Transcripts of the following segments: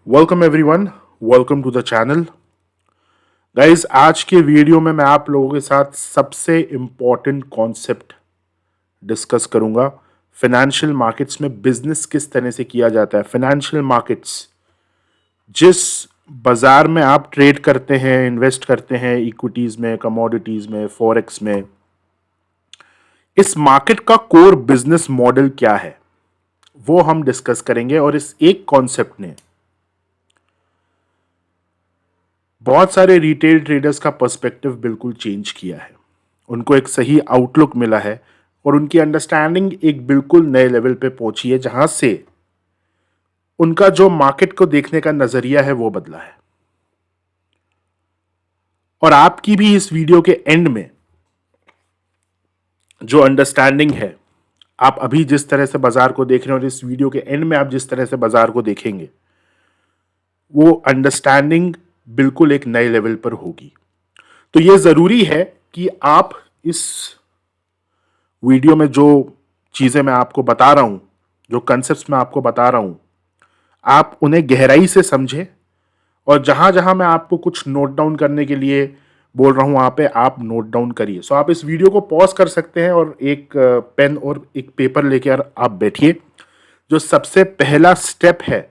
Welcome everyone, welcome to the channel. Guys, आज के video में मैं आप लोगों के साथ सबसे इम्पॉर्टेंट कॉन्सेप्ट डिस्कस करूंगा। फाइनेंशियल मार्केट्स में बिजनेस किस तरह से किया जाता है। फाइनेंशियल मार्केट्स, जिस बाजार में आप ट्रेड करते हैं, इन्वेस्ट करते हैं, इक्विटीज में, कमोडिटीज में, फॉरेक्स में, इस मार्केट का कोर बिजनेस मॉडल क्या है वो हम डिस्कस करेंगे। और इस एक कॉन्सेप्ट ने बहुत सारे रिटेल ट्रेडर्स का पर्सपेक्टिव बिल्कुल चेंज किया है। उनको एक सही आउटलुक मिला है और उनकी अंडरस्टैंडिंग एक बिल्कुल नए लेवल पे पहुंची है, जहां से उनका जो मार्केट को देखने का नजरिया है वो बदला है। और आपकी भी इस वीडियो के एंड में जो अंडरस्टैंडिंग है, आप अभी जिस तरह से बाजार को देख रहे हैं और इस वीडियो के एंड में आप जिस तरह से बाजार को देखेंगे, वो अंडरस्टैंडिंग बिल्कुल एक नए लेवल पर होगी। तो ये जरूरी है कि आप इस वीडियो में जो चीजें मैं आपको बता रहा हूं, जो कंसेप्ट्स मैं आपको बता रहा हूं, आप उन्हें गहराई से समझें। और जहां जहां मैं आपको कुछ नोट डाउन करने के लिए बोल रहा हूं, वहां पे आप नोट डाउन करिए। सो आप इस वीडियो को पॉज कर सकते हैं और एक पेन और एक पेपर लेकर आप बैठिए। जो सबसे पहला स्टेप है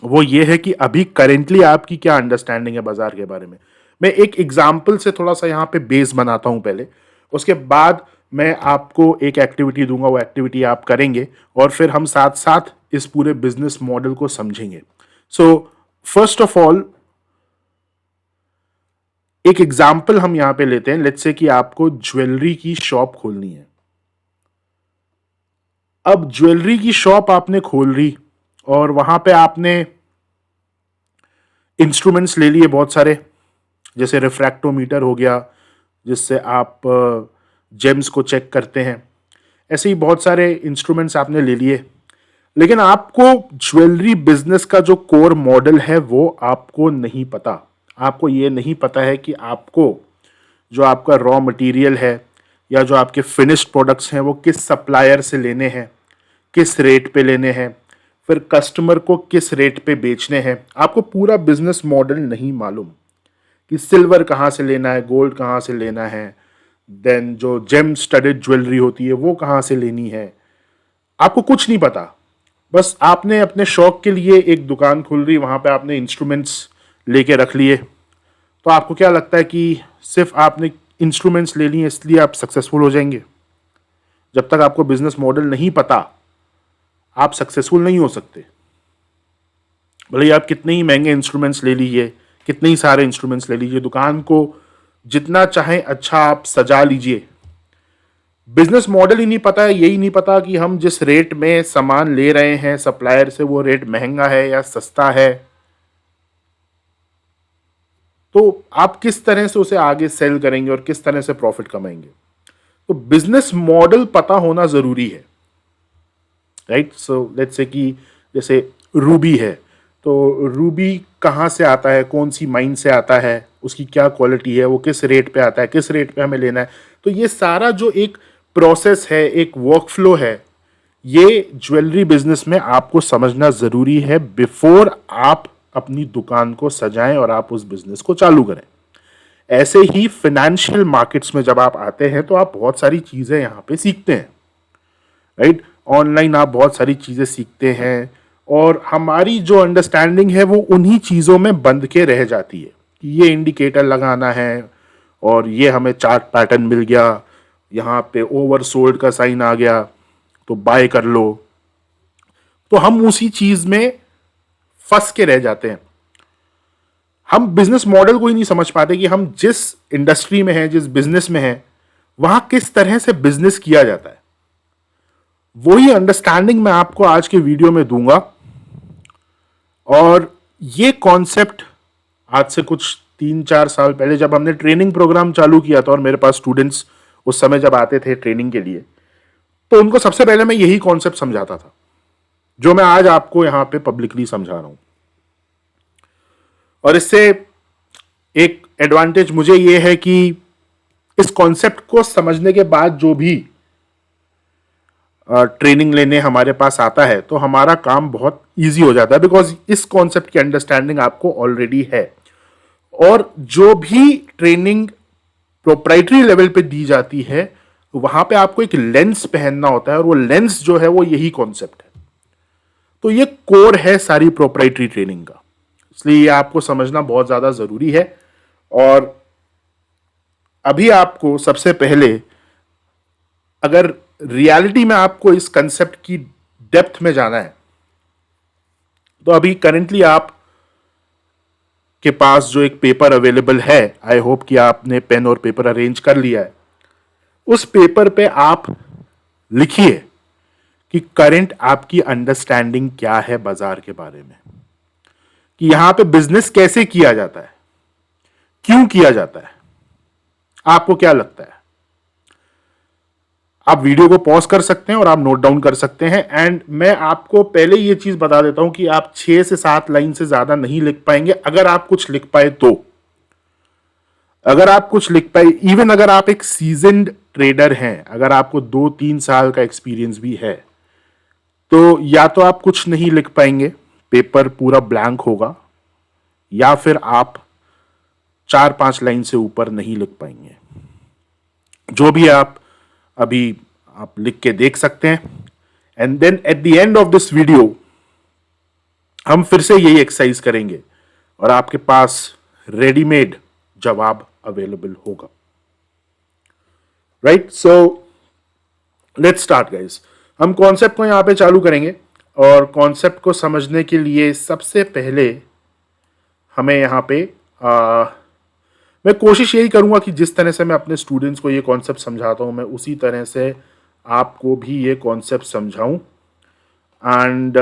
वो ये है कि अभी करेंटली आपकी क्या अंडरस्टैंडिंग है बाजार के बारे में। मैं एक एग्जाम्पल से थोड़ा सा यहाँ पे बेस बनाता हूँ पहले, उसके बाद मैं आपको एक एक्टिविटी दूंगा, वो एक्टिविटी आप करेंगे और फिर हम साथ साथ इस पूरे बिजनेस मॉडल को समझेंगे। सो फर्स्ट ऑफ ऑल, एक एग्जाम्पल हम यहां पे लेते हैं। लेट्स से कि आपको ज्वेलरी की शॉप खोलनी है। अब ज्वेलरी की शॉप आपने खोल ली और वहां पे आपने इंस्ट्रूमेंट्स ले लिए बहुत सारे, जैसे रिफ्रैक्टोमीटर हो गया जिससे आप जेम्स को चेक करते हैं। ऐसे ही बहुत सारे इंस्ट्रूमेंट्स आपने ले लिए, लेकिन आपको ज्वेलरी बिजनेस का जो कोर मॉडल है वो आपको नहीं पता। आपको ये नहीं पता है कि आपको जो आपका रॉ मटेरियल है या जो आपके फिनिश्ड प्रोडक्ट्स हैं वो किस सप्लायर से लेने हैं, किस रेट पे लेने हैं, फिर कस्टमर को किस रेट पे बेचने हैं। आपको पूरा बिजनेस मॉडल नहीं मालूम कि सिल्वर कहाँ से लेना है, गोल्ड कहाँ से लेना है, देन जो जेम स्टडेड ज्वेलरी होती है वो कहाँ से लेनी है। आपको कुछ नहीं पता। बस आपने अपने शौक के लिए एक दुकान खुल रही, वहां पे आपने इंस्ट्रूमेंट्स लेके रख लिए। तो आपको क्या लगता है कि सिर्फ आपने इंस्ट्रूमेंट्स ले लिए इसलिए आप सक्सेसफुल हो जाएंगे? जब तक आपको बिजनेस मॉडल नहीं पता, आप सक्सेसफुल नहीं हो सकते। भले आप कितने ही महंगे इंस्ट्रूमेंट्स ले लीजिए, कितने ही सारे इंस्ट्रूमेंट्स ले लीजिए, दुकान को जितना चाहे अच्छा आप सजा लीजिए, बिजनेस मॉडल ही नहीं पता है। यही नहीं पता कि हम जिस रेट में सामान ले रहे हैं सप्लायर से, वो रेट महंगा है या सस्ता है, तो आप किस तरह से उसे आगे सेल करेंगे और किस तरह से प्रॉफिट कमाएंगे। तो बिजनेस मॉडल पता होना जरूरी है, राइट। सो लेट्स से कि जैसे रूबी है, तो रूबी कहाँ से आता है, कौन सी माइन से आता है, उसकी क्या क्वालिटी है, वो किस रेट पे आता है, किस रेट पे हमें लेना है। तो ये सारा जो एक प्रोसेस है, एक वर्कफ्लो है, ये ज्वेलरी बिजनेस में आपको समझना जरूरी है बिफोर आप अपनी दुकान को सजाएं और आप उस बिजनेस को चालू करें। ऐसे ही फाइनेंशियल मार्केट्स में जब आप आते हैं तो आप बहुत सारी चीजें यहाँ पे सीखते हैं, राइट। ऑनलाइन आप बहुत सारी चीजें सीखते हैं और हमारी जो अंडरस्टैंडिंग है वो उन्हीं चीजों में बंद के रह जाती है कि ये इंडिकेटर लगाना है और ये हमें चार्ट पैटर्न मिल गया, यहाँ पे ओवरसोल्ड का साइन आ गया तो बाय कर लो। तो हम उसी चीज में फंस के रह जाते हैं। हम बिजनेस मॉडल को ही नहीं समझ पाते कि हम जिस इंडस्ट्री में हैं, जिस बिजनेस में हैं, वहां किस तरह से बिजनेस किया जाता है। वही अंडरस्टैंडिंग मैं आपको आज के वीडियो में दूंगा। और ये कॉन्सेप्ट आज से कुछ 3-4 साल पहले जब हमने ट्रेनिंग प्रोग्राम चालू किया था और मेरे पास स्टूडेंट्स उस समय जब आते थे ट्रेनिंग के लिए, तो उनको सबसे पहले मैं यही कॉन्सेप्ट समझाता था जो मैं आज आपको यहां पे पब्लिकली समझा रहा हूं। और इससे एक एडवांटेज मुझे यह है कि इस कॉन्सेप्ट को समझने के बाद जो भी ट्रेनिंग लेने हमारे पास आता है तो हमारा काम बहुत ईजी हो जाता है, बिकॉज इस कॉन्सेप्ट की अंडरस्टैंडिंग आपको ऑलरेडी है। और जो भी ट्रेनिंग प्रोप्राइटरी लेवल पे दी जाती है, वहां पे आपको एक लेंस पहनना होता है, और वो लेंस जो है वो यही कॉन्सेप्ट है। तो ये कोर है सारी प्रोप्राइटरी ट्रेनिंग का, इसलिए ये आपको समझना बहुत ज्यादा जरूरी है। और अभी आपको सबसे पहले, अगर रियलिटी में आपको इस कंसेप्ट की डेप्थ में जाना है, तो अभी करेंटली आप के पास जो एक पेपर अवेलेबल है, आई होप कि आपने पेन और पेपर अरेंज कर लिया है। उस पेपर पे आप लिखिए कि करंट आपकी अंडरस्टैंडिंग क्या है बाजार के बारे में, कि यहां पे बिजनेस कैसे किया जाता है, क्यों किया जाता है, आपको क्या लगता है। आप वीडियो को पॉज कर सकते हैं और आप नोट डाउन कर सकते हैं। एंड मैं आपको पहले ये चीज बता देता हूं कि आप 6 से 7 लाइन से ज्यादा नहीं लिख पाएंगे। अगर आप कुछ लिख पाए तो, अगर आप कुछ लिख पाए, इवन अगर आप एक सीजन्ड ट्रेडर हैं, अगर आपको 2-3 साल का एक्सपीरियंस भी है, तो या तो आप कुछ नहीं लिख पाएंगे, पेपर पूरा ब्लैंक होगा, या फिर आप 4-5 लाइन से ऊपर नहीं लिख पाएंगे। जो भी आप अभी आप लिख के देख सकते हैं। And then at the end of this video हम फिर से यही एक्सरसाइज करेंगे और आपके पास रेडीमेड जवाब अवेलेबल होगा। Right, so let's start guys. हम कॉन्सेप्ट को यहां पे चालू करेंगे, और कॉन्सेप्ट को समझने के लिए सबसे पहले हमें यहां पे मैं कोशिश यही करूंगा कि जिस तरह से मैं अपने स्टूडेंट्स को ये कॉन्सेप्ट समझाता हूं, मैं उसी तरह से आपको भी ये कॉन्सेप्ट समझाऊं। एंड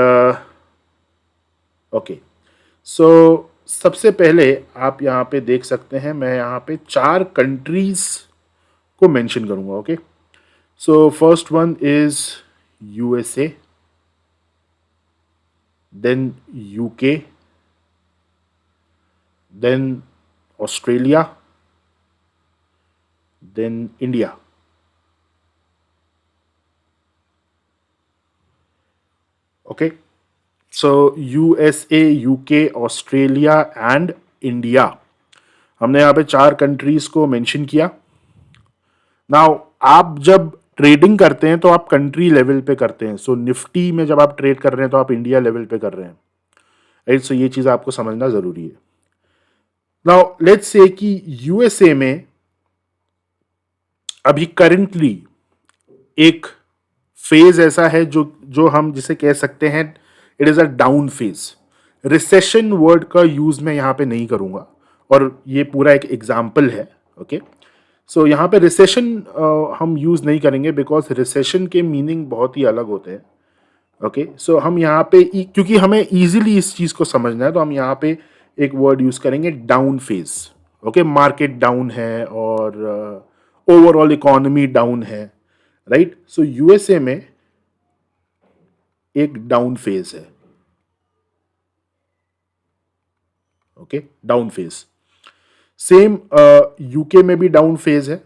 ओके, सो सबसे पहले आप यहाँ पे देख सकते हैं, मैं यहाँ पे 4 कंट्रीज को मेंशन करूंगा। Okay, so first one is USA, then UK, then Australia, then India. Okay, so USA, UK, Australia and India, हमने यहाँ पे 4 कंट्रीज को मेंशन किया। नाउ आप जब ट्रेडिंग करते हैं तो आप कंट्री लेवल पे करते हैं। सो निफ्टी में जब आप ट्रेड कर रहे हैं तो आप इंडिया लेवल पे कर रहे हैं। राइट, सो ये चीज आपको समझना जरूरी है। नाउ लेट्स से कि यूएसए में अभी करेंटली एक फेज ऐसा है जो हम जिसे कह सकते हैं it is a down phase. Recession word का यूज मैं यहां पे नहीं करूंगा, और ये पूरा एक एग्जाम्पल है। ओके, सो यहाँ पे रिसेशन हम यूज नहीं करेंगे, बिकॉज रिसेशन के मीनिंग बहुत ही अलग होते हैं। ओके, सो हम यहाँ पे क्योंकि हमें इजीली इस चीज को समझना है, तो हम यहाँ पे एक वर्ड यूज करेंगे down phase. Okay, market down है और ओवरऑल इकोनॉमी डाउन है। राइट, सो यूएसए में एक डाउन फेज है। Okay, down phase. Same UK में भी डाउन फेज है।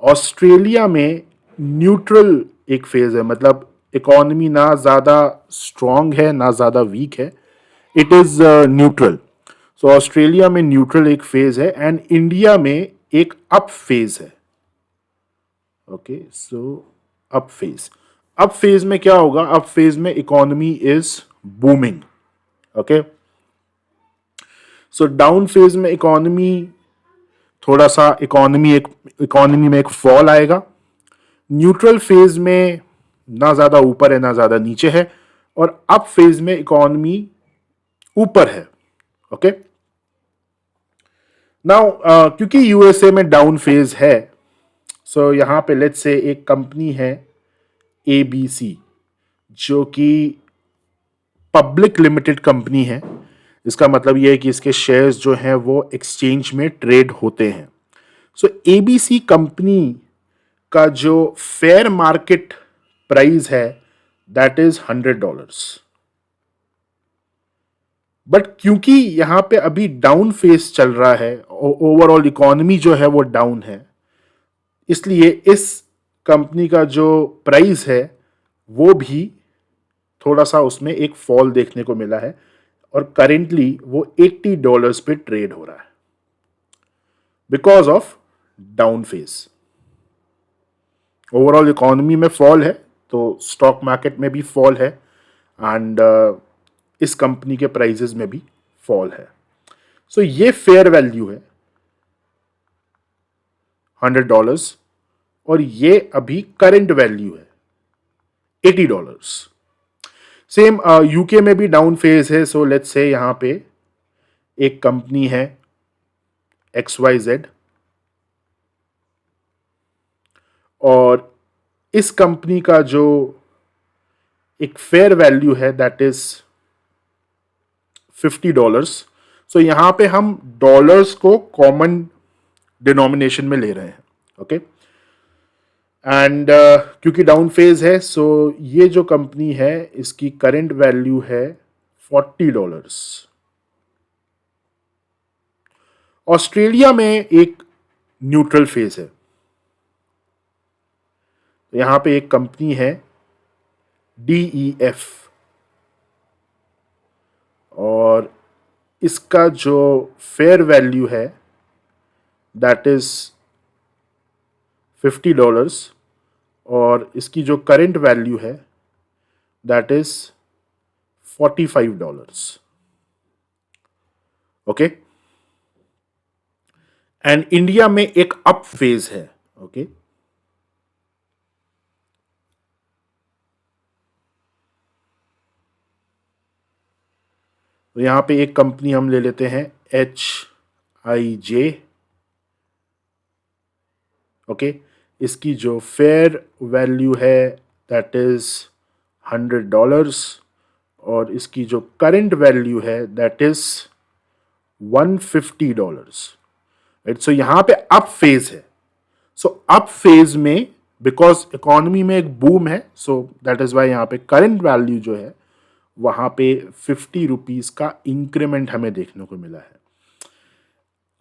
ऑस्ट्रेलिया में न्यूट्रल एक फेज है, मतलब इकोनॉमी ना ज्यादा स्ट्रांग है ना ज्यादा वीक है, it is neutral. So Australia में न्यूट्रल एक फेज है, एंड इंडिया में एक अप फेज है। Okay, so up phase, up phase में क्या होगा, अप फेज में economy is booming. Okay, so down phase में इकोनॉमी थोड़ा सा इकोनॉमी में एक फॉल आएगा। न्यूट्रल फेज में ना ज्यादा ऊपर है ना ज्यादा नीचे है, और अप फेज में इकोनॉमी ऊपर है। ओके, नाउ क्योंकि यूएसए में डाउन फेज है, सो यहां पे लेट्स से एक कंपनी है एबीसी, जो कि पब्लिक लिमिटेड कंपनी है। इसका मतलब यह है कि इसके शेयर्स जो हैं वो एक्सचेंज में ट्रेड होते हैं। सो एबीसी कंपनी का जो फेयर मार्केट प्राइस है दैट इज $100। बट क्योंकि यहां पे अभी डाउन फेज चल रहा है, ओवरऑल इकोनॉमी जो है वो डाउन है, इसलिए इस कंपनी का जो प्राइस है वो भी थोड़ा सा उसमें एक फॉल देखने को मिला है और करेंटली वो $80 पे ट्रेड हो रहा है because of down phase. Overall economy में फॉल है तो स्टॉक मार्केट में भी फॉल है एंड इस कंपनी के प्राइजेस में भी फॉल है। सो ये फेयर वैल्यू है $100 और ये अभी करंट वैल्यू है $80। सेम यूके में भी डाउन फेज है। सो लेट्स से यहां पे एक कंपनी है XYZ और इस कंपनी का जो एक फेयर वैल्यू है दैट इज $50। सो यहां पे हम डॉलर्स को कॉमन डिनोमिनेशन में ले रहे हैं। ओके एंड क्योंकि डाउन फेज है सो ये जो कंपनी है इसकी करंट वैल्यू है $40। ऑस्ट्रेलिया में एक न्यूट्रल फेज है। यहां पे एक कंपनी है DEF और इसका जो फेयर वैल्यू है दैट इज $50 और इसकी जो करंट वैल्यू है that is $45। Okay and India में एक अप फेज है। ओके तो यहां पे एक कंपनी हम ले लेते हैं HIJ। ओके इसकी जो फेयर वैल्यू है दैट इज $100 और इसकी जो करंट वैल्यू है दैट इज $150। राइट सो यहां पे अप फेज है। सो अप फेज में बिकॉज इकोनॉमी में एक बूम है सो दैट इज वाई यहां पे करंट वैल्यू जो है वहां पे ₹50 का इंक्रीमेंट हमें देखने को मिला है।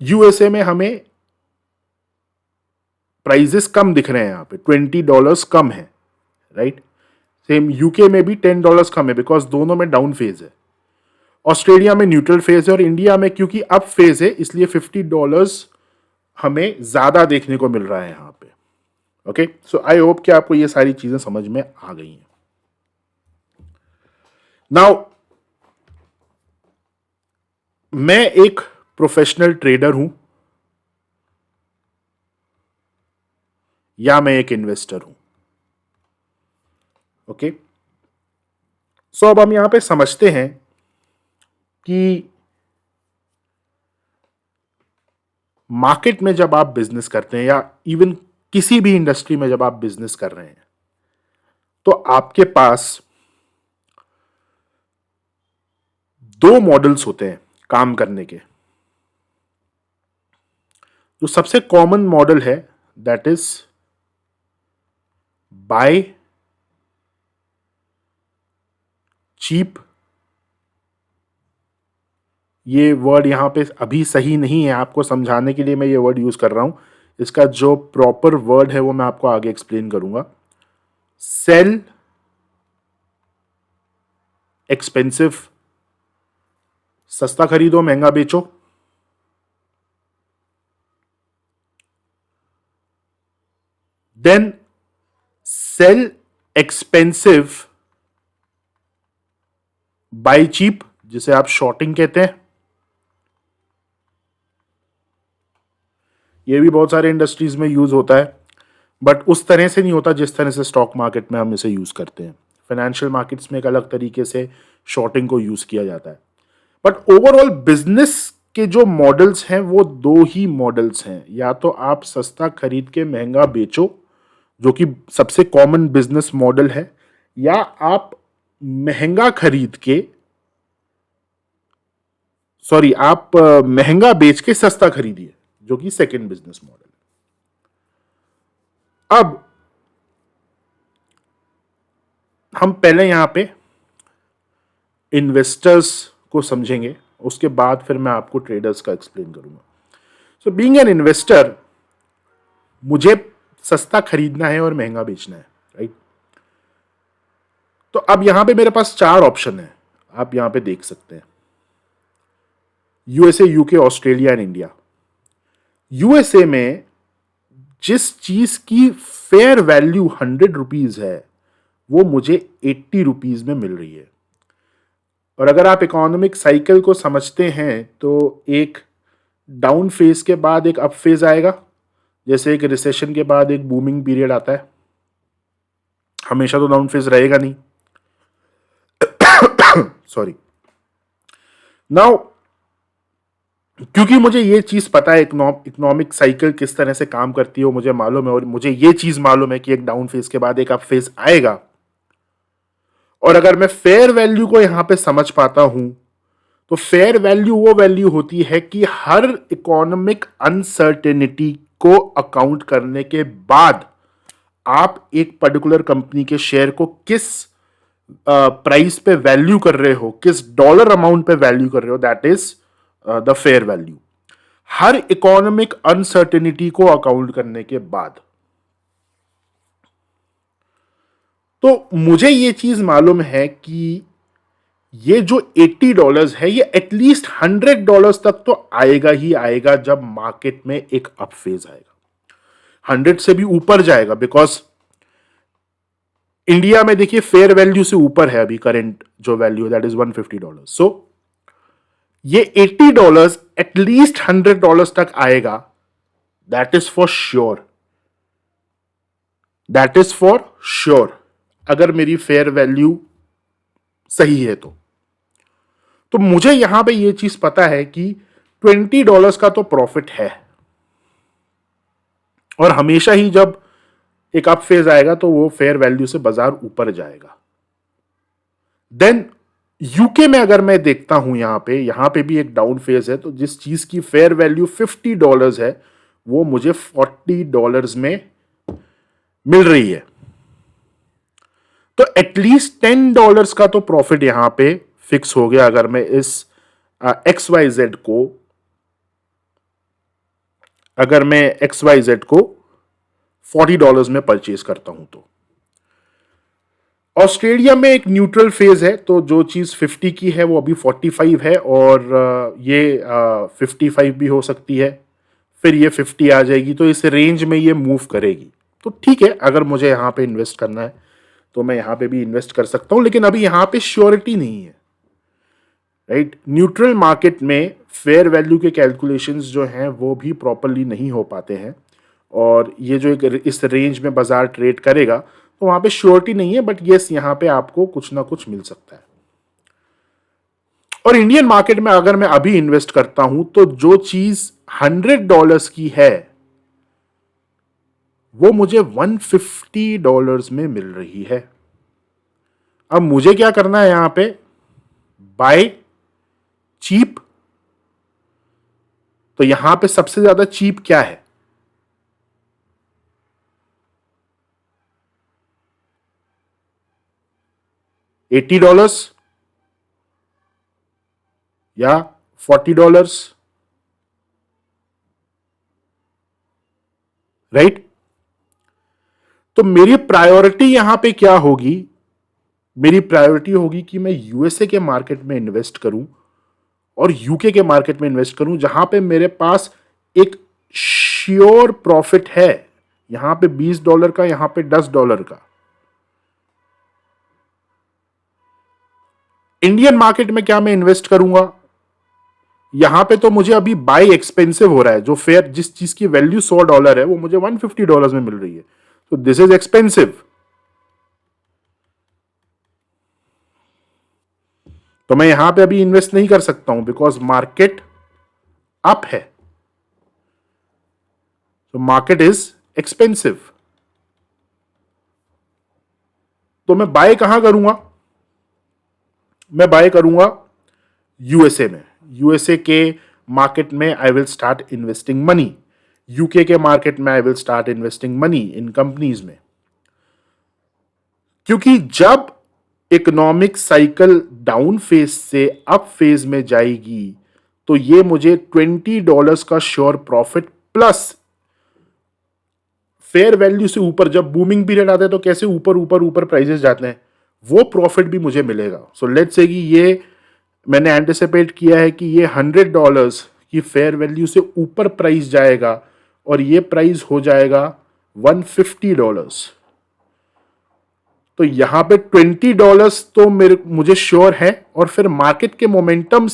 यूएसए में हमें प्राइजेस कम दिख रहे हैं, यहां पे $20 कम है। राइट सेम यूके में भी $10 कम है बिकॉज दोनों में डाउन फेज है। ऑस्ट्रेलिया में न्यूट्रल फेज है और इंडिया में क्योंकि अप फेज है इसलिए $50 हमें ज्यादा देखने को मिल रहा है यहां पे। ओके सो आई होप कि आपको ये सारी चीजें समझ में आ गई हैं। नाउ मैं एक प्रोफेशनल ट्रेडर हूं या मैं एक इन्वेस्टर हूं। ओके सो अब हम यहां पे समझते हैं कि मार्केट में जब आप बिजनेस करते हैं या इवन किसी भी इंडस्ट्री में जब आप बिजनेस कर रहे हैं तो आपके पास दो मॉडल्स होते हैं काम करने के। जो सबसे कॉमन मॉडल है दैट इज बाय चीप। ये वर्ड यहां पे अभी सही नहीं है, आपको समझाने के लिए मैं ये वर्ड यूज कर रहा हूं। इसका जो प्रॉपर वर्ड है वो मैं आपको आगे एक्सप्लेन करूंगा। सेल एक्सपेंसिव, सस्ता खरीदो महंगा बेचो। Then sell expensive buy cheap, जिसे आप शॉर्टिंग कहते हैं। ये भी बहुत सारे इंडस्ट्रीज में यूज होता है बट उस तरह से नहीं होता जिस तरह से स्टॉक मार्केट में हम इसे यूज करते हैं। फाइनेंशियल मार्केट्स में एक अलग तरीके से शॉर्टिंग को यूज किया जाता है। बट ओवरऑल बिजनेस के जो मॉडल्स हैं वो दो ही मॉडल्स हैं। या तो आप सस्ता खरीद के महंगा बेचो जो कि सबसे कॉमन बिजनेस मॉडल है, या आप महंगा खरीद के आप महंगा बेच के सस्ता खरीदिए जो कि सेकंड बिजनेस मॉडल है। अब हम पहले यहां पे इन्वेस्टर्स को समझेंगे, उसके बाद फिर मैं आपको ट्रेडर्स का एक्सप्लेन करूंगा। सो बीइंग एन इन्वेस्टर मुझे सस्ता खरीदना है और महंगा बेचना है। राइट तो अब यहां पे मेरे पास चार ऑप्शन है, आप यहां पे देख सकते हैं। USA, UK, Australia and India. USA में जिस चीज की फेयर वैल्यू 100 रुपीज है वो मुझे 80 रुपीज में मिल रही है। और अगर आप इकोनॉमिक साइकिल को समझते हैं तो एक डाउन फेज के बाद एक अप फेज आएगा, जैसे एक रिसेशन के बाद एक बूमिंग पीरियड आता है। हमेशा तो डाउन फेज रहेगा नहीं। सॉरी। नाउ क्योंकि मुझे ये चीज पता है इकोनॉमिक साइकिल किस तरह से काम करती है, वो मुझे मालूम है, और मुझे ये चीज मालूम है कि एक डाउन फेज के बाद एक अप फेज आएगा। और अगर मैं फेयर वैल्यू को यहां पे समझ पाता हूं तो फेयर वैल्यू वो वैल्यू होती है कि हर इकोनॉमिक अनसर्टेनिटी को अकाउंट करने के बाद आप एक पर्टिकुलर कंपनी के शेयर को किस प्राइस पे वैल्यू कर रहे हो, किस डॉलर अमाउंट पे वैल्यू कर रहे हो, that is the fair value. Her economic uncertainty को अकाउंट करने के बाद। तो मुझे ये चीज मालूम है कि ये जो $80 है ये एटलीस्ट $100 तक तो आएगा ही आएगा जब मार्केट में एक अप फेज आएगा। 100 से भी ऊपर जाएगा, बिकॉज इंडिया में देखिए फेयर वैल्यू से ऊपर है अभी करंट जो वैल्यू है, दैट इज $150। सो ये $80 एटलीस्ट $100 तक आएगा, that is for sure, that is for sure, अगर मेरी फेयर वैल्यू सही है तो मुझे यहां पे ये चीज पता है कि $20 का तो प्रॉफिट है। और हमेशा ही जब एक अप फेज आएगा तो वो फेयर वैल्यू से बाजार ऊपर जाएगा। देन यूके में अगर मैं देखता हूं यहां पे भी एक डाउन फेज है, तो जिस चीज की फेयर वैल्यू $50 है वो मुझे $40 में मिल रही है। तो एटलीस्ट $10 का तो प्रॉफिट यहां पे फिक्स हो गया अगर मैं इस XYZ को $40 में परचेज करता हूं तो। ऑस्ट्रेलिया में एक न्यूट्रल फेज है, तो जो चीज 50 की है वो अभी 45 है, और ये 55 भी हो सकती है, फिर ये 50 आ जाएगी, तो इस रेंज में ये मूव करेगी। तो ठीक है, अगर मुझे यहां पे इन्वेस्ट करना है तो मैं यहां पे भी इन्वेस्ट कर सकता हूं, लेकिन अभी यहां पे श्योरिटी नहीं है, राइट। न्यूट्रल मार्केट में फेयर वैल्यू के कैलकुलेशंस जो हैं वो भी प्रॉपरली नहीं हो पाते हैं, और ये जो एक इस रेंज में बाजार ट्रेड करेगा तो वहां पे श्योरिटी नहीं है, बट येस यहां पे आपको कुछ ना कुछ मिल सकता है। और इंडियन मार्केट में अगर मैं अभी इन्वेस्ट करता हूं तो जो चीज $100 की है वो मुझे $150 में मिल रही है। अब मुझे क्या करना है यहां पे, बाय चीप। तो यहां पे सबसे ज्यादा चीप क्या है, $80 या $40, राइट। तो मेरी प्रायोरिटी यहां पे क्या होगी, मेरी प्रायोरिटी होगी कि मैं यूएसए के मार्केट में इन्वेस्ट करूं और यूके के मार्केट में इन्वेस्ट करूं, जहां पे मेरे पास एक श्योर प्रॉफिट है। यहां पे $20 का, यहां पे $10 का। इंडियन मार्केट में क्या मैं इन्वेस्ट करूंगा, यहां पे तो मुझे अभी बाय एक्सपेंसिव हो रहा है। जो फेयर जिस चीज की वैल्यू $100 है वो मुझे $150 में मिल रही है, तो दिस इज एक्सपेंसिव। तो मैं यहां पे अभी इन्वेस्ट नहीं कर सकता हूं बिकॉज मार्केट अप है, तो मार्केट इज एक्सपेंसिव। तो मैं बाय कहां करूंगा, मैं बाय करूंगा यूएसए में। यूएसए के मार्केट में I will start investing money, UK के मार्केट में I will start investing money in companies में। क्योंकि जब इकोनॉमिक साइकिल डाउन फेज से अप फेज में जाएगी तो ये मुझे $20 का sure profit plus fair value से ऊपर, जब बूमिंग पीरियड आता है तो कैसे ऊपर ऊपर ऊपर प्राइसेस जाते हैं, वो प्रॉफिट भी मुझे मिलेगा। सो लेट्स से कि ये मैंने एंटिसिपेट किया है कि ये $100 की फेयर वैल्यू से ऊपर प्राइस जाएगा और ये प्राइस हो जाएगा $150। तो यहां पे $20 तो मुझे श्योर है, और फिर मार्केट के मोमेंटम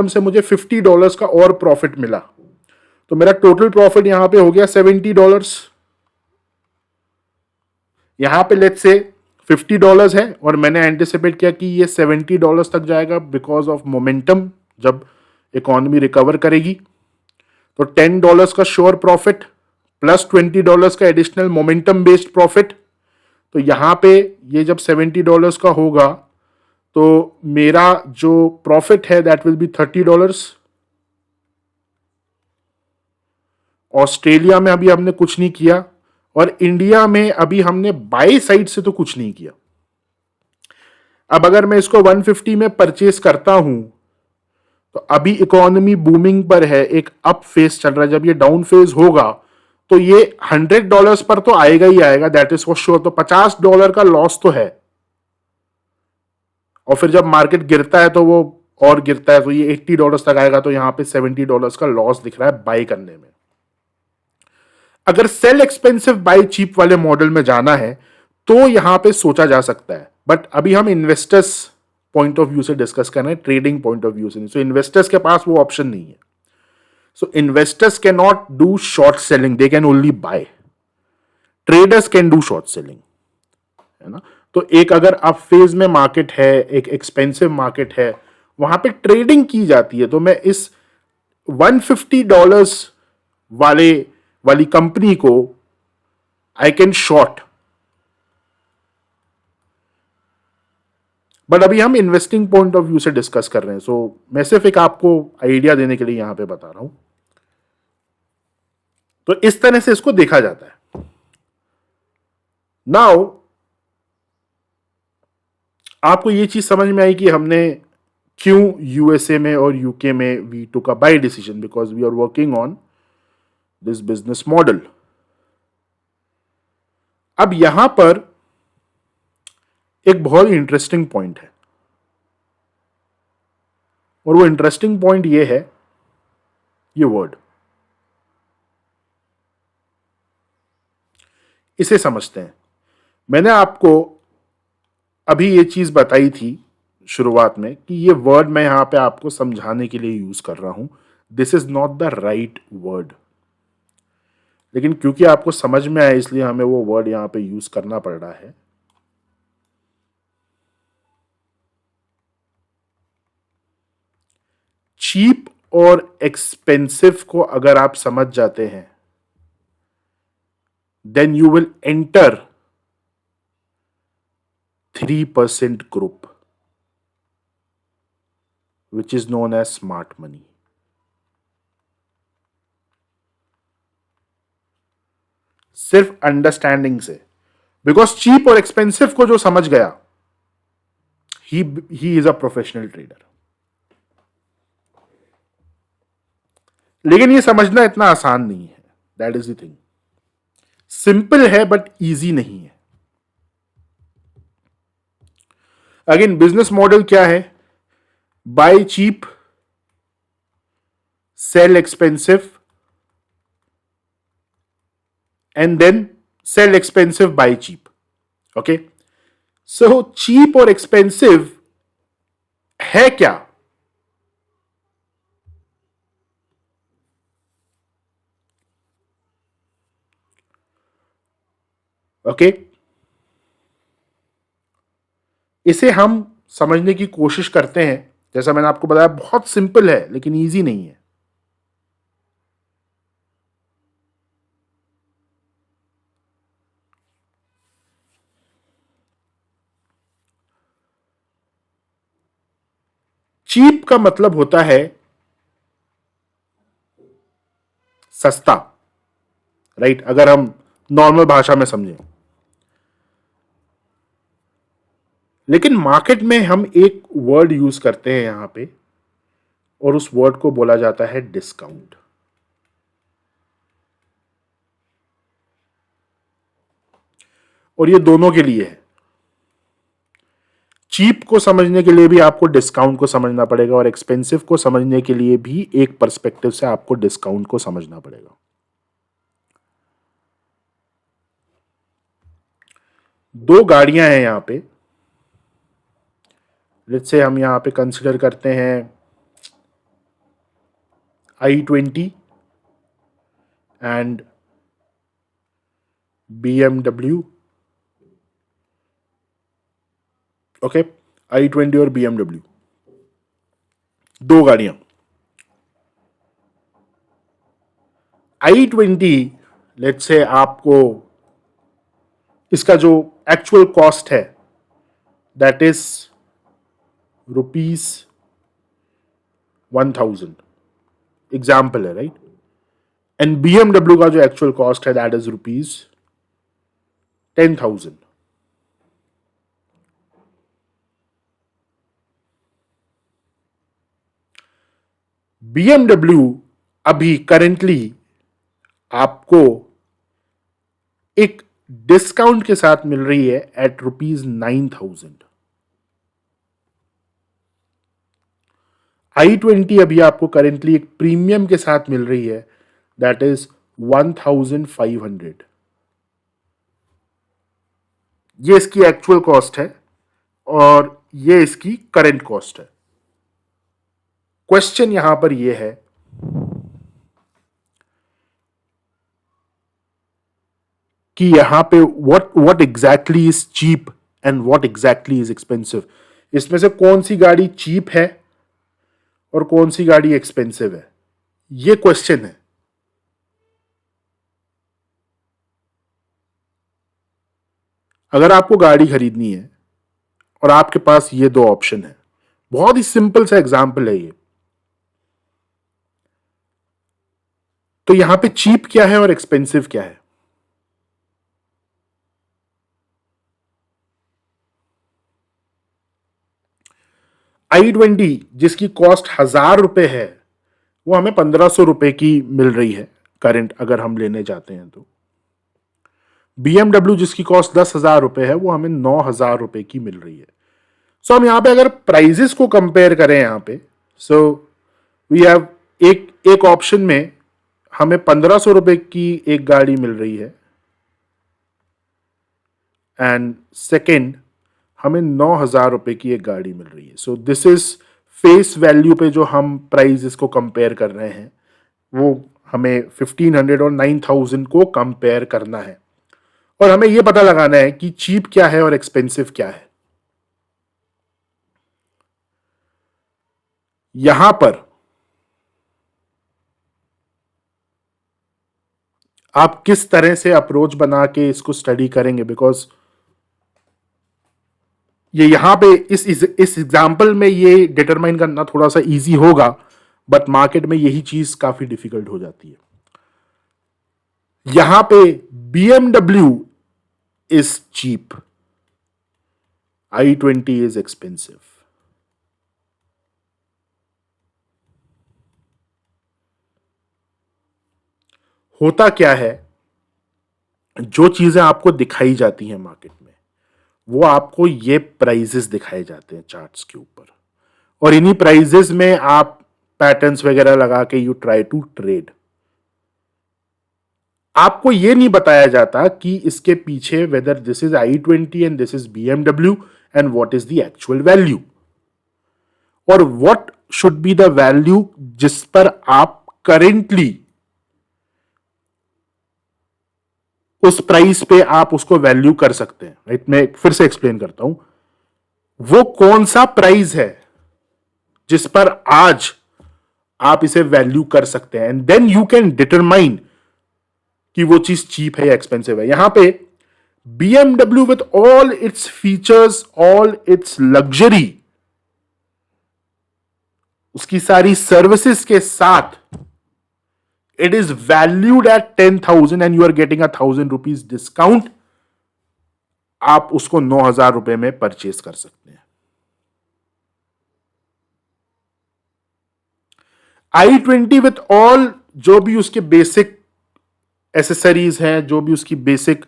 से मुझे $50 का और प्रॉफिट मिला, तो मेरा टोटल प्रॉफिट यहां पे हो गया $70। यहां पे लेट्स से $50 है और मैंने एंटिसिपेट किया कि ये $70 तक जाएगा बिकॉज ऑफ मोमेंटम, जब इकोनॉमी रिकवर करेगी। तो $10 का श्योर प्रॉफिट प्लस $20 का एडिशनल मोमेंटम बेस्ड प्रॉफिट। तो यहां पे ये जब $70 का होगा तो मेरा जो प्रॉफिट है दैट विल बी $30। ऑस्ट्रेलिया में अभी हमने कुछ नहीं किया, और इंडिया में अभी हमने बाई साइड से तो कुछ नहीं किया। अब अगर मैं इसको 150 में परचेस करता हूं, तो अभी इकोनॉमी बूमिंग पर है, एक अप फेज चल रहा है। जब ये डाउन फेज होगा तो ये $100 पर तो आएगा ही आएगा, दैट इज फॉर श्योर। तो $50 का लॉस तो है, और फिर जब मार्केट गिरता है तो वो और गिरता है, तो ये $80 तक आएगा। तो यहां पे $70 का लॉस दिख रहा है बाई करने में। अगर सेल एक्सपेंसिव बाई चीप वाले मॉडल में जाना है तो यहां पे सोचा जा सकता है, बट अभी हम इन्वेस्टर्स पॉइंट ऑफ व्यू से डिस्कस कर रहे हैं, ट्रेडिंग पॉइंट ऑफ व्यू से नहीं। सो इन्वेस्टर्स के पास वो ऑप्शन नहीं है। So investors can not do short selling, they can only buy. Traders can do short selling, है ना। तो एक अगर अप फेज में मार्केट है, एक एक्सपेंसिव मार्केट है, वहां पे ट्रेडिंग की जाती है। तो मैं इस $150 वाले वाली कंपनी को आई कैन शॉर्ट। बट अभी हम इन्वेस्टिंग पॉइंट ऑफ व्यू से डिस्कस कर रहे हैं, सो मैं सिर्फ एक आपको आइडिया देने के लिए यहां पे बता रहा हूं। तो इस तरह से इसको देखा जाता है। नाउ आपको ये चीज समझ में आई कि हमने क्यों यूएसए में और यूके में we took a buy decision, because we are working on this business model. अब यहां पर एक बहुत इंटरेस्टिंग पॉइंट है, और वो इंटरेस्टिंग पॉइंट ये है, ये वर्ड, इसे समझते हैं। मैंने आपको अभी ये चीज बताई थी शुरुआत में कि ये वर्ड मैं यहां पे आपको समझाने के लिए यूज कर रहा हूं। This is not the right word, लेकिन क्योंकि आपको समझ में आया इसलिए हमें वो वर्ड यहां पे यूज करना पड़ रहा है। चीप और एक्सपेंसिव को अगर आप समझ जाते हैं, then you will enter 3% group which is known as smart money. सिर्फ अंडरस्टैंडिंग से, बिकॉज चीप और एक्सपेंसिव को जो समझ गया, he is a professional trader. लेकिन ये समझना इतना आसान नहीं है, that is the thing. Simple है बट इजी नहीं है। अगेन बिजनेस मॉडल क्या है? Buy cheap, sell expensive, and then sell expensive buy cheap. Okay, so cheap और एक्सपेंसिव है क्या? ओके, इसे हम समझने की कोशिश करते हैं। जैसा मैंने आपको बताया, बहुत सिंपल है लेकिन इजी नहीं है। चीप का मतलब होता है सस्ता, राइट? अगर हम नॉर्मल भाषा में समझें। लेकिन मार्केट में हम एक वर्ड यूज करते हैं यहां पे, और उस वर्ड को बोला जाता है डिस्काउंट। और ये दोनों के लिए है। चीप को समझने के लिए भी आपको डिस्काउंट को समझना पड़ेगा और एक्सपेंसिव को समझने के लिए भी एक पर्सपेक्टिव से आपको डिस्काउंट को समझना पड़ेगा। दो गाड़ियां हैं यहां पे, लेट्स से हम यहां पे कंसिडर करते हैं i20 and BMW। Okay, i20 और BMW, दो गाड़ियां। i20 लेट्स से आपको इसका जो एक्चुअल कॉस्ट है दैट इज ₹1000, एग्जाम्पल है, राइट। एंड BMW का जो एक्चुअल कॉस्ट है दैट इज ₹10,000। BMW अभी करेंटली आपको एक डिस्काउंट के साथ मिल रही है एट ₹9,000। i20 अभी आपको करेंटली एक प्रीमियम के साथ मिल रही है दैट इज 1,500। ये इसकी एक्चुअल कॉस्ट है और ये इसकी करंट कॉस्ट है। क्वेश्चन यहां पर यह है कि यहां पे what exactly is cheap and what exactly is expensive. इसमें से कौन सी गाड़ी चीप है और कौन सी गाड़ी एक्सपेंसिव है, ये क्वेश्चन है। अगर आपको गाड़ी खरीदनी है और आपके पास ये दो ऑप्शन है, बहुत ही सिंपल सा एग्जांपल है ये, तो यहां पे चीप क्या है और एक्सपेंसिव क्या है। i20 जिसकी कॉस्ट ₹1,000 है वो हमें ₹1,500 की मिल रही है करंट, अगर हम लेने जाते हैं तो। BMW जिसकी कॉस्ट ₹10,000 है वो हमें ₹9,000 की मिल रही है। सो हम यहां पे अगर प्राइजेस को कंपेयर करें यहां पे, सो वी हैव एक ऑप्शन में हमें ₹1,500 की एक गाड़ी मिल रही है एंड सेकेंड हमें ₹9,000 की एक गाड़ी मिल रही है। So this is face value पे जो हम प्राइजेस को कंपेयर कर रहे हैं वो हमें 1,500 और 9,000 को कंपेयर करना है और हमें यह पता लगाना है कि चीप क्या है और एक्सपेंसिव क्या है। यहां पर आप किस तरह से अप्रोच बना के इसको स्टडी करेंगे, बिकॉज ये यहां पे इस एग्जाम्पल में ये डिटरमाइन करना थोड़ा सा इजी होगा, बट मार्केट में यही चीज काफी डिफिकल्ट हो जाती है। यहां पे BMW is cheap, i20 is expensive. होता क्या है, जो चीजें आपको दिखाई जाती हैं मार्केट में वो आपको ये प्राइजेस दिखाए जाते हैं चार्ट्स के ऊपर, और इन्हीं प्राइजेस में आप पैटर्न्स वगैरह लगा के यू ट्राई टू ट्रेड। आपको यह नहीं बताया जाता कि इसके पीछे whether this is i20 and this is BMW and what is the actual value और what should be the value जिस पर आप करेंटली उस प्राइस पे आप उसको वैल्यू कर सकते हैं, राइट। मैं फिर से एक्सप्लेन करता हूं, वो कौन सा प्राइस है जिस पर आज आप इसे वैल्यू कर सकते हैं and then you can determine कि वो चीज चीप है या एक्सपेंसिव है। यहां पे BMW with all its features, all it's luxury, उसकी सारी सर्विसेज के साथ it is valued at 10,000 and you are getting ₹1,000 discount, आप उसको ₹9,000 में परचेस कर सकते हैं। i20 विथ ऑल जो भी उसके बेसिक एसेसरीज हैं, जो भी उसकी बेसिक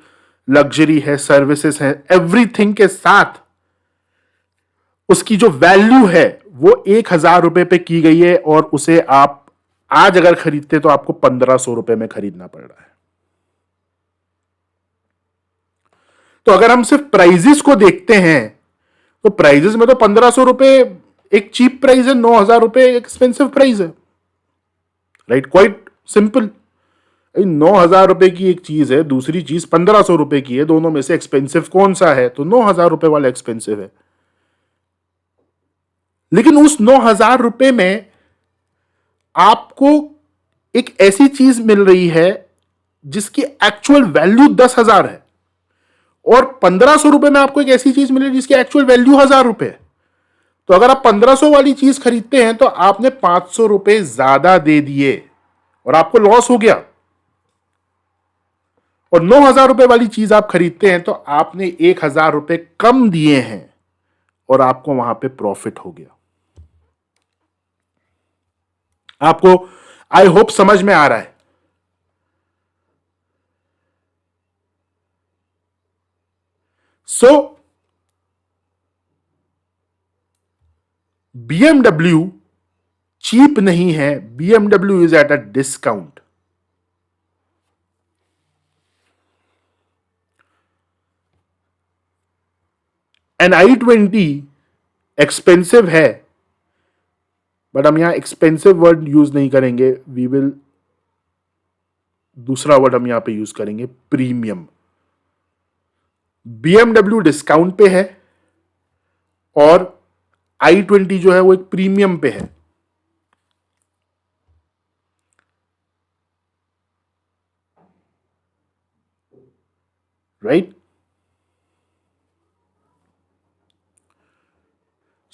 लग्जरी है, सर्विसेज है, एवरीथिंग के साथ उसकी जो वैल्यू है वो 1,000 रुपए पे की गई है, और उसे आप आज अगर खरीदते तो आपको 1,500 रुपए में खरीदना पड़ रहा है। तो अगर हम सिर्फ प्राइजेस को देखते हैं तो प्राइजेस में तो 1,500 रुपए एक चीप प्राइस है, 9,000 रुपए एक्सपेंसिव प्राइस है, राइट? Quite simple. 9,000 रुपए की एक चीज है, दूसरी चीज 1,500 रुपए की है, दोनों में से एक्सपेंसिव कौन सा है? तो 9,000 रुपए वाला एक्सपेंसिव है। लेकिन उस 9,000 रुपए में आपको एक ऐसी चीज मिल रही है जिसकी एक्चुअल वैल्यू 10,000 है, और 1,500 रुपए में आपको एक ऐसी चीज मिल रही है जिसकी एक्चुअल वैल्यू 1,000 रुपए है। तो अगर आप 1,500 वाली चीज खरीदते हैं तो आपने 500 रुपए ज्यादा दे दिए और आपको लॉस हो गया, और 9,000 रुपए वाली चीज आप खरीदते हैं तो आपने 1,000 रुपए कम दिए हैं और आपको वहां पे प्रॉफिट हो गया। आपको आई होप समझ में आ रहा है। सो BMW चीप नहीं है, BMW is at a discount. An i20 expensive है, बट हम यहां एक्सपेंसिव वर्ड यूज नहीं करेंगे, वी विल दूसरा वर्ड हम यहां पे यूज करेंगे, प्रीमियम। BMW डिस्काउंट पे है और i20 जो है वो एक प्रीमियम पे है, राइट?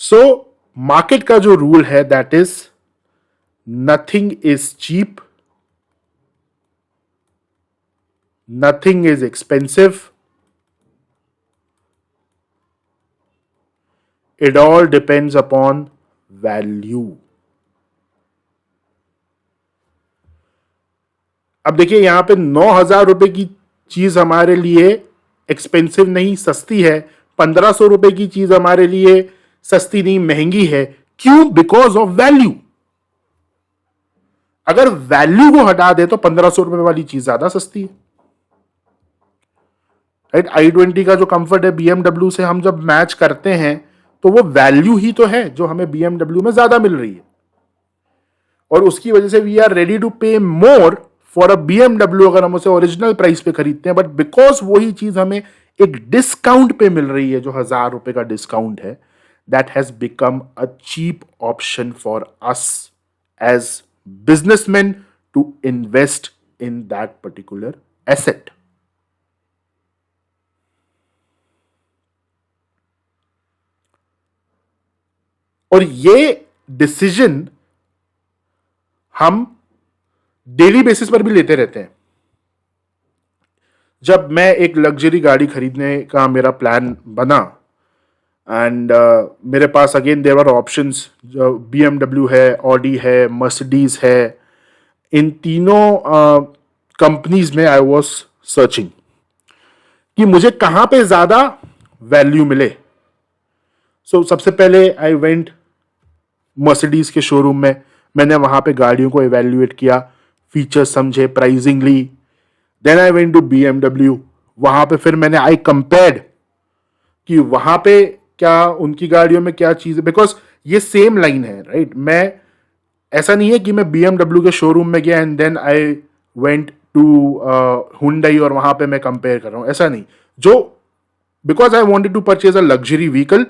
सो मार्केट का जो रूल है that is nothing is cheap, nothing is expensive, it all depends upon value. अब देखिए यहां पे 9,000 रुपए की चीज हमारे लिए एक्सपेंसिव नहीं, सस्ती है। 1,500 रुपए की चीज हमारे लिए सस्ती नहीं, महंगी है। क्यों? Because of value. अगर वैल्यू को हटा दे तो 1,500 रुपए वाली चीज ज्यादा सस्ती है, राइट? i20 का जो कंफर्ट है BMW से हम जब मैच करते हैं तो वो वैल्यू ही तो है जो हमें BMW में ज्यादा मिल रही है, और उसकी वजह से वी आर रेडी टू पे मोर फॉर अ BMW अगर हम उसे ओरिजिनल प्राइस पे खरीदते हैं। बट बिकॉज वही चीज हमें एक डिस्काउंट पे मिल रही है, जो 1,000 रुपए का डिस्काउंट है, that has become a cheap option for us as businessman to invest in that particular asset. और ये डिसीजन हम डेली बेसिस पर भी लेते रहते हैं। जब मैं एक लग्जरी गाड़ी खरीदने का मेरा प्लान बना, एंड मेरे पास अगेन देयर आर ऑप्शंस, जो BMW है, ऑडी है, मर्सिडीज है, इन तीनों कंपनीज में आई वाज सर्चिंग कि मुझे कहां पे ज्यादा वैल्यू मिले। सो सबसे पहले आई वेंट मर्सिडीज के शोरूम में, मैंने वहां पे गाड़ियों को इवेल्युएट किया, फीचर्स समझे, प्राइसिंग ली। Then I went to BMW, वहां पे फिर मैंने आई कंपेयर्ड कि वहां पे क्या उनकी गाड़ियों में क्या चीज है, बिकॉज ये सेम लाइन है, राइट? मैं ऐसा नहीं है कि मैं BMW के शोरूम में गया and then I went to Hyundai और वहां पे मैं कंपेयर कर रहा हूं, ऐसा नहीं। जो because I wanted to purchase a luxury vehicle,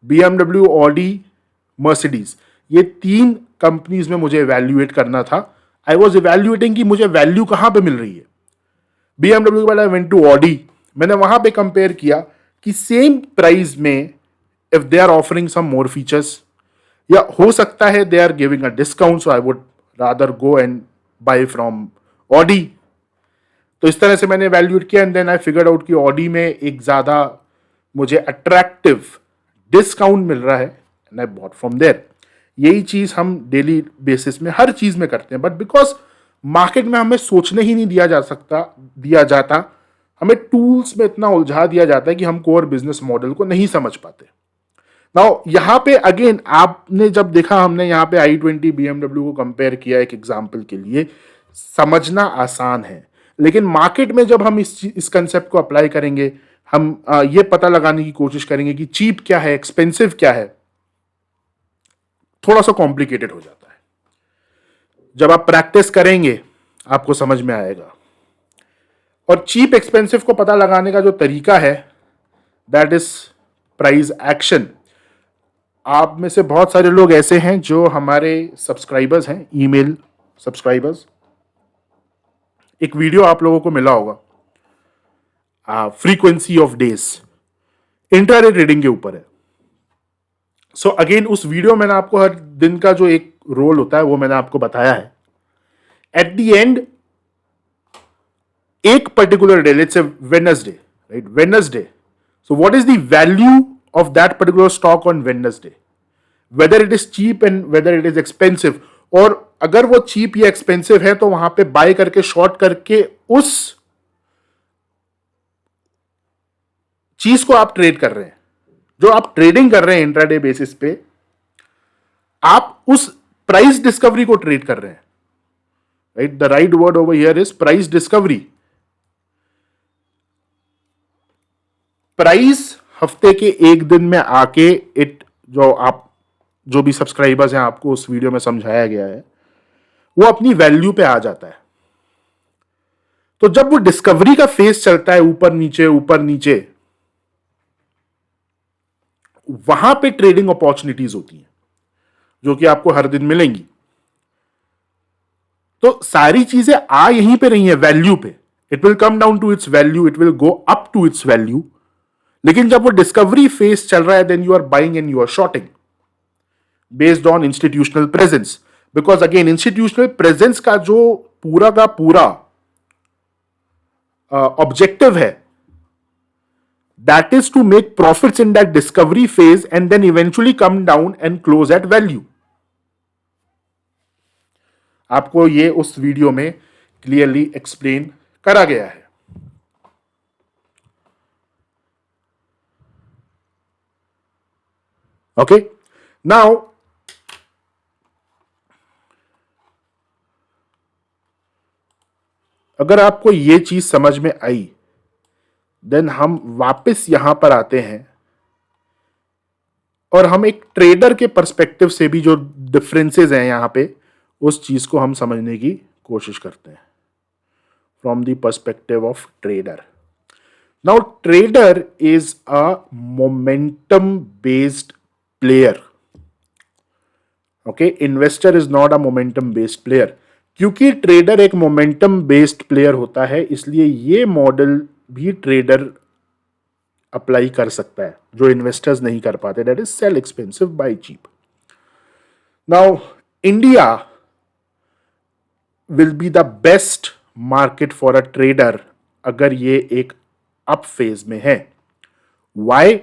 BMW, Audi, Mercedes, ये तीन कंपनीज में मुझे इवेल्युएट करना था। आई वॉज इवेल्युएटिंग कि मुझे वैल्यू कहां पे मिल रही है। BMW के बाद आई वेंट टू ऑडी, मैंने वहां पे कंपेयर किया कि सेम प्राइस में if they are offering some more features, या हो सकता है they are giving a discount, so I would rather go and buy from Audi. तो इस तरह से मैंने इवेल्युएट किया and then I figured out कि ऑडी में एक ज्यादा मुझे अट्रैक्टिव डिस्काउंट मिल रहा है and I bought from there. यही चीज हम डेली बेसिस में हर चीज में करते हैं, बट बिकॉज मार्केट में हमें सोचने ही नहीं दिया जाता, हमें टूल्स में इतना उलझा दिया जाता है कि हम कोर बिजनेस मॉडल को नहीं समझ पाते। नाउ यहां पे अगेन आपने जब देखा, हमने यहां पे i20 BMW को कंपेयर किया एक एग्जांपल के लिए, समझना आसान है, लेकिन मार्केट में जब हम इस कंसेप्ट को अप्लाई करेंगे, हम ये पता लगाने की कोशिश करेंगे कि चीप क्या है, एक्सपेंसिव क्या है, थोड़ा सा कॉम्प्लिकेटेड हो जाता है। जब आप प्रैक्टिस करेंगे आपको समझ में आएगा। और चीप एक्सपेंसिव को पता लगाने का जो तरीका है, दैट इज प्राइस एक्शन। आप में से बहुत सारे लोग ऐसे हैं जो हमारे सब्सक्राइबर्स हैं, ईमेल सब्सक्राइबर्स। एक वीडियो आप लोगों को मिला होगा, frequency of days, intraday trading के ऊपर है। सो अगेन उस वीडियो मैंने आपको हर दिन का जो एक रोल होता है वो मैंने आपको बताया है। एट द एंड एक particular day, let's say Wednesday, right, Wednesday, so what is the value of that particular stock on Wednesday, whether it is cheap and whether it is expensive, और अगर वो चीप या expensive है तो वहां पे bye करके शॉर्ट करके उस चीज को आप ट्रेड कर रहे हैं, जो आप ट्रेडिंग कर रहे हैं इंट्राडे बेसिस पे, आप उस प्राइस डिस्कवरी को ट्रेड कर रहे हैं, right. The right word over here is price discovery. Price हफ्ते के एक दिन में आके जो भी सब्सक्राइबर्स हैं, आपको उस वीडियो में समझाया गया है, वो अपनी वैल्यू पे आ जाता है। तो जब वो डिस्कवरी का फेज चलता है, ऊपर नीचे, वहां पे ट्रेडिंग अपॉर्चुनिटीज होती हैं जो कि आपको हर दिन मिलेंगी। तो सारी चीजें आ यहीं पे रही हैं, वैल्यू पे। It will come down to its value, it will go up to its value. लेकिन जब वो डिस्कवरी फेज चल रहा है, then you are buying and you are shorting based on institutional presence. Because again institutional presence का पूरा objective है, that is to make profits in that discovery phase and then eventually come down and close at value. आपको ये उस video में clearly explain करा गया है। ओके, नाउ अगर आपको ये चीज समझ में आई, देन हम वापस यहां पर आते हैं और हम एक ट्रेडर के पर्सपेक्टिव से भी जो डिफरेंसेस हैं यहां पे, उस चीज को हम समझने की कोशिश करते हैं from the perspective of trader. Now trader is a momentum based player. Okay, investor is not a momentum based player. क्योंकि ट्रेडर एक मोमेंटम बेस्ड प्लेयर होता है, इसलिए ये मॉडल भी ट्रेडर अप्लाई कर सकता है जो इन्वेस्टर्स नहीं कर पाते, that is sell expensive buy cheap. Now India will be the best market for a trader अगर ये एक अप फेज में है। व्हाई?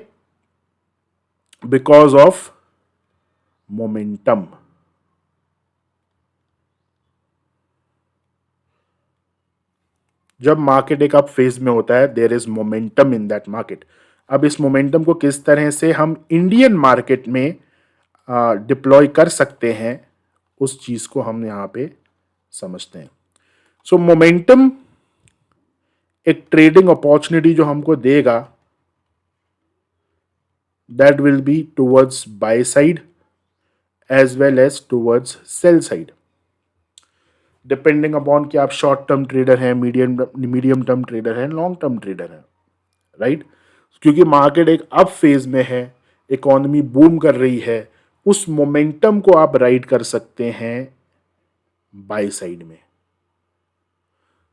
Because of momentum. जब मार्केट एक अप फेज में होता है, there is momentum in that market. अब इस मोमेंटम को किस तरह से हम इंडियन मार्केट में डिप्लॉय कर सकते हैं, उस चीज को हम यहां पे समझते हैं। सो मोमेंटम एक ट्रेडिंग अपॉर्चुनिटी जो हमको देगा, that will be towards buy side as well as towards sell side, depending upon कि आप शॉर्ट टर्म ट्रेडर हैं, मीडियम टर्म ट्रेडर हैं, लॉन्ग टर्म ट्रेडर हैं, राइट। क्योंकि मार्केट एक अप फेज में है, इकोनॉमी बूम कर रही है, उस मोमेंटम को आप राइड कर सकते हैं बाय साइड में।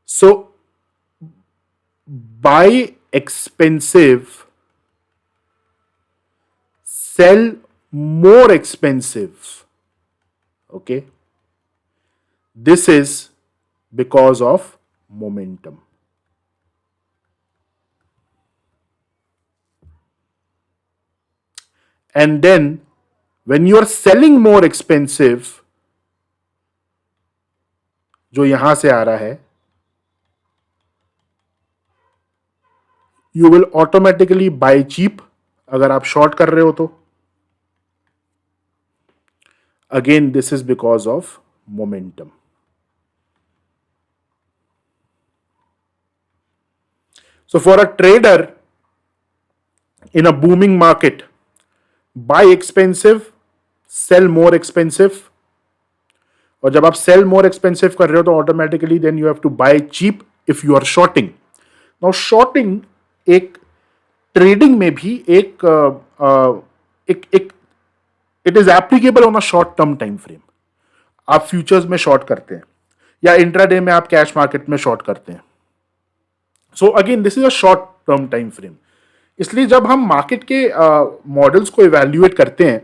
So buy expensive, sell more expensive. Okay, this is because of momentum. And then when you are selling more expensive, जो यहां से आ रहा है, you will automatically buy cheap अगर आप शॉर्ट कर रहे हो तो. Again this is because of momentum. So for a trader in a booming market, buy expensive, sell more expensive. और जब आप sell more expensive कर रहे हो तो automatically then you have to buy cheap if you are shorting. Now shorting एक trading में भी एक it is applicable on a short term time frame. आप futures में short करते हैं या intraday में आप cash market में short करते हैं. So again this is a short term time frame. इसलिए जब हम मार्केट के मॉडल्स को इवेल्युएट करते हैं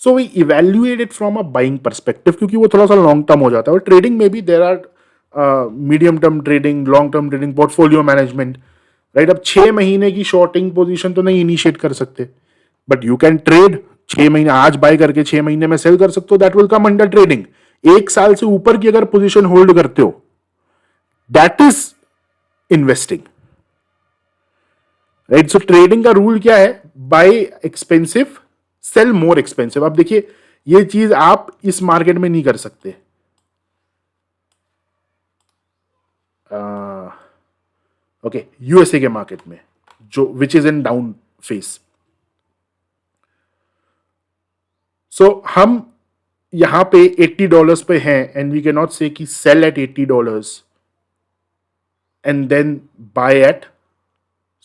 so we evaluate it from a buying perspective, क्योंकि वो थोड़ा सा लॉन्ग टर्म हो जाता है. और ट्रेडिंग में भी there are medium term trading, long term trading, portfolio management, right. अब 6 महीने की शॉर्टिंग पोजीशन तो नहीं इनिशिएट कर सकते, बट यू कैन ट्रेड 6 महीने आज बाय करके 6 महीने में सेल कर सकते हो. That will come under trading. 1 साल से ऊपर की अगर पोजीशन होल्ड करते हो that is investing, right. So trading का रूल क्या है? Buy expensive, sell more expensive. अब देखिए ये चीज आप इस मार्केट में नहीं कर सकते. ओके, यूएसए के मार्केट में जो which is in down phase. So हम यहां पे $80 पे हैं and we can not say कि sell at $80 and then buy at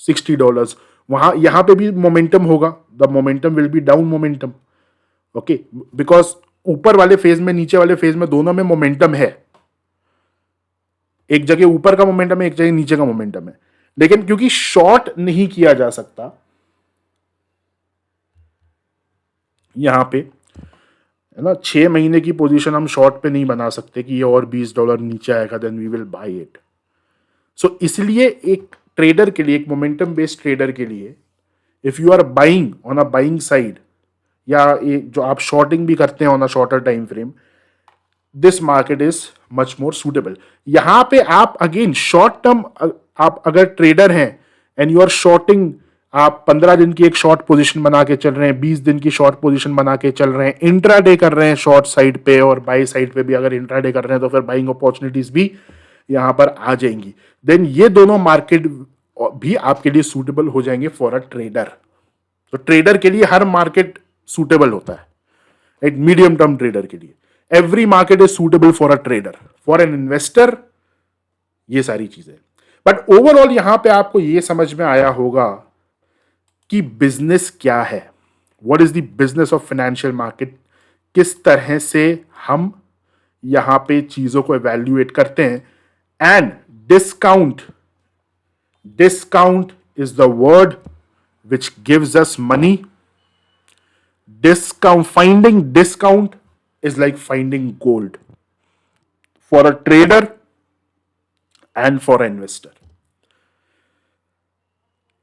$60. वहां यहां पे भी मोमेंटम होगा. The momentum will be down momentum. Okay, because ऊपर वाले फेज में नीचे वाले फेज में दोनों में मोमेंटम है. एक जगह ऊपर का मोमेंटम है, एक जगह नीचे का मोमेंटम है. लेकिन क्योंकि शॉर्ट नहीं किया जा सकता यहां पे, है ना, 6 महीने की पोजीशन हम शॉर्ट पे नहीं बना सकते कि ये और $20 नीचे आएगा then we will buy it. So इसलिए एक ट्रेडर के लिए, एक मोमेंटम बेस्ड ट्रेडर के लिए, if you are buying on a buying side या जो आप शॉर्टिंग भी करते हैं on a shorter time frame, this market is much more suitable. यहां पे आप अगेन शॉर्ट टर्म, आप अगर ट्रेडर हैं एंड यू आर शॉर्टिंग, आप 15 दिन की एक शॉर्ट पोजीशन बना के चल रहे हैं, 20 दिन की शॉर्ट पोजीशन बना के चल रहे हैं, इंट्राडे कर रहे हैं शॉर्ट साइड पे और बाई साइड पे भी अगर इंट्राडे कर रहे हैं तो फिर बाइंग अपॉर्चुनिटीज भी यहां पर आ जाएंगी. देन ये दोनों मार्केट भी आपके लिए सूटेबल हो जाएंगे फॉर अ ट्रेडर. तो ट्रेडर के लिए हर मार्केट सूटेबल होता है, राइट. मीडियम टर्म ट्रेडर के लिए every market is suitable for a trader. For an investor ये सारी चीजें. बट ओवरऑल यहां पे आपको ये समझ में आया होगा कि बिजनेस क्या है. What is the business of financial market. किस तरह से हम यहां पे चीजों को इवैल्यूएट करते हैं. And discount is the word which gives us money. Finding discount is like finding gold for a trader and for an investor.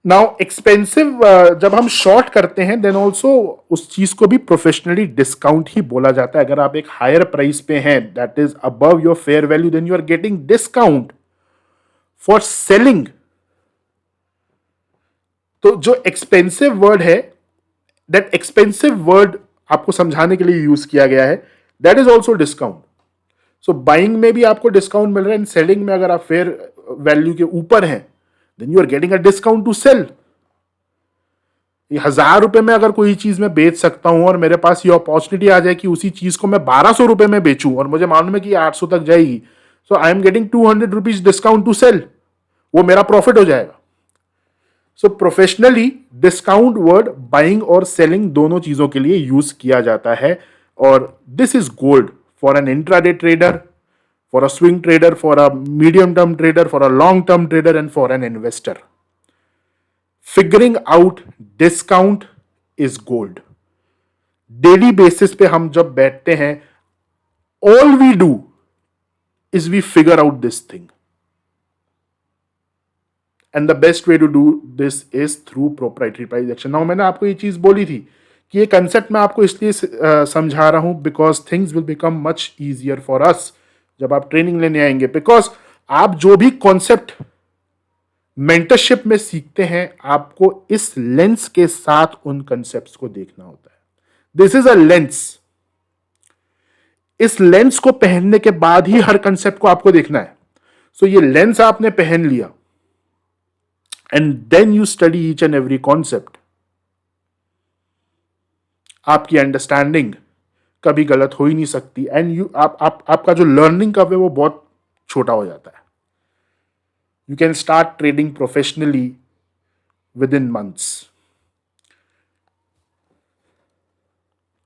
Now expensive, जब हम शॉर्ट करते हैं देन ऑल्सो उस चीज को भी प्रोफेशनली डिस्काउंट ही बोला जाता है. अगर आप एक हायर प्राइस पे हैं that is above your fair value then you are getting discount for selling. तो जो एक्सपेंसिव वर्ड है, दैट एक्सपेंसिव वर्ड आपको समझाने के लिए यूज किया गया है, that is also discount. So buying में भी आपको डिस्काउंट मिल रहा है एंड सेलिंग में अगर आप फेयर वैल्यू के ऊपर हैं then you are getting a discount to sell. ₹1000 में अगर कोई चीज मैं बेच सकता हूं और मेरे पास ये अपॉर्चुनिटी आ जाए कि उसी चीज को मैं ₹1200 में बेचूं और मुझे मालूम है कि 800 तक जाएगी, so I am getting ₹200 discount to sell. वो मेरा प्रॉफिट हो जाएगा. So professionally discount word buying और सेलिंग दोनों चीजों के लिए यूज किया जाता है. और this is gold for an intraday trader, for a swing trader, for a medium term trader, for a long term trader and for an investor. Figuring out discount is gold. Daily basis पे हम जब बैठते हैं, all we do is we figure out this thing. And the best way to do this is through proprietary price action. Now मैंने आपको ये चीज बोली थी कि ये कंसेप्ट मैं आपको इसलिए समझा रहा हूं because things will become much easier for us जब आप ट्रेनिंग लेने आएंगे. बिकॉज आप जो भी कॉन्सेप्ट मेंटरशिप में सीखते हैं आपको इस लेंस के साथ उन कंसेप्ट्स को देखना होता है. This is a lens. इस लेंस को पहनने के बाद ही हर कंसेप्ट को आपको देखना है. सो ये लेंस आपने पहन लिया and then you study each and every concept. आपकी अंडरस्टैंडिंग कभी गलत हो ही नहीं सकती एंड यू आपका जो लर्निंग कर्व है वो बहुत छोटा हो जाता है. You can start trading professionally within months.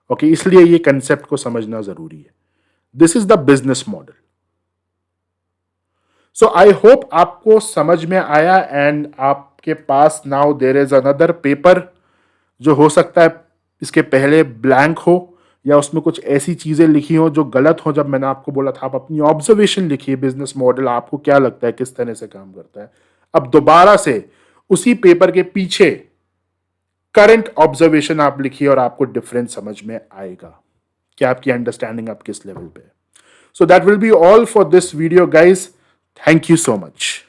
Okay, इसलिए ये कंसेप्ट को समझना जरूरी है. This is the business model. So I hope आपको समझ में आया एंड आपके पास now there is another paper जो हो सकता है इसके पहले ब्लैंक हो या उसमें कुछ ऐसी चीजें लिखी हो जो गलत हो. जब मैंने आपको बोला था आप अपनी ऑब्जर्वेशन लिखिए, बिजनेस मॉडल आपको क्या लगता है किस तरह से काम करता है. अब दोबारा से उसी पेपर के पीछे करंट ऑब्जर्वेशन आप लिखिए और आपको डिफरेंस समझ में आएगा कि आपकी अंडरस्टैंडिंग आप किस लेवल पे है. So that will be all for this video guys. Thank you so much.